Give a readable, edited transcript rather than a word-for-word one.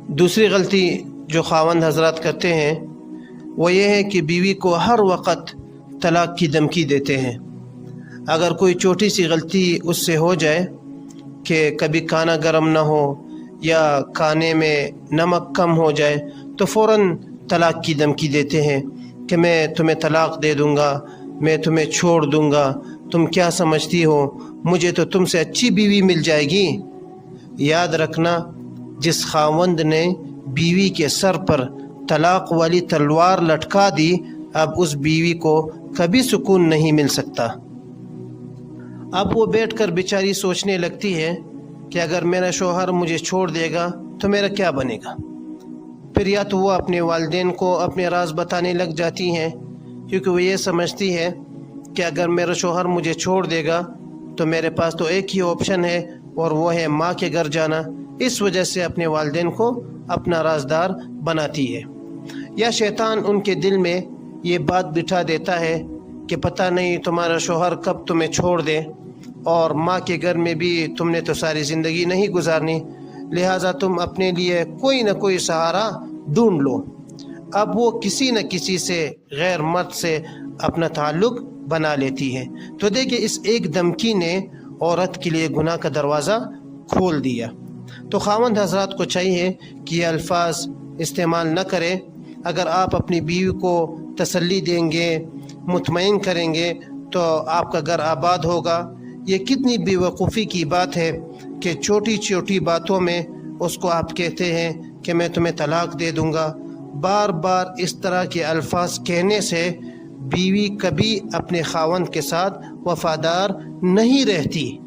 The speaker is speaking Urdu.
دوسری غلطی جو خاوند حضرات کرتے ہیں وہ یہ ہے کہ بیوی کو ہر وقت طلاق کی دھمکی دیتے ہیں۔ اگر کوئی چھوٹی سی غلطی اس سے ہو جائے کہ کبھی کھانا گرم نہ ہو یا کھانے میں نمک کم ہو جائے تو فوراً طلاق کی دھمکی دیتے ہیں کہ میں تمہیں طلاق دے دوں گا، میں تمہیں چھوڑ دوں گا، تم کیا سمجھتی ہو، مجھے تو تم سے اچھی بیوی مل جائے گی۔ یاد رکھنا، جس خاوند نے بیوی کے سر پر طلاق والی تلوار لٹکا دی، اب اس بیوی کو کبھی سکون نہیں مل سکتا۔ اب وہ بیٹھ کر بیچاری سوچنے لگتی ہے کہ اگر میرا شوہر مجھے چھوڑ دے گا تو میرا کیا بنے گا۔ پھر یا تو وہ اپنے والدین کو اپنے راز بتانے لگ جاتی ہیں، کیونکہ وہ یہ سمجھتی ہے کہ اگر میرا شوہر مجھے چھوڑ دے گا تو میرے پاس تو ایک ہی آپشن ہے اور وہ ہے ماں کے گھر جانا۔ اس وجہ سے اپنے والدین کو اپنا رازدار بناتی ہے۔ یا شیطان ان کے دل میں یہ بات بٹھا دیتا ہے کہ پتہ نہیں تمہارا شوہر کب تمہیں چھوڑ دے، اور ماں کے گھر میں بھی تم نے تو ساری زندگی نہیں گزارنی، لہٰذا تم اپنے لیے کوئی نہ کوئی سہارا ڈھونڈ لو۔ اب وہ کسی نہ کسی سے، غیر مرد سے اپنا تعلق بنا لیتی ہے۔ تو دیکھیں، اس ایک دھمکی نے عورت کے لیے گناہ کا دروازہ کھول دیا۔ تو خاوند حضرات کو چاہیے کہ یہ الفاظ استعمال نہ کریں۔ اگر آپ اپنی بیوی کو تسلی دیں گے، مطمئن کریں گے، تو آپ کا گھر آباد ہوگا۔ یہ کتنی بے وقوفی کی بات ہے کہ چھوٹی چھوٹی باتوں میں اس کو آپ کہتے ہیں کہ میں تمہیں طلاق دے دوں گا۔ بار بار اس طرح کے الفاظ کہنے سے بیوی کبھی اپنے خاوند کے ساتھ وفادار نہیں رہتی۔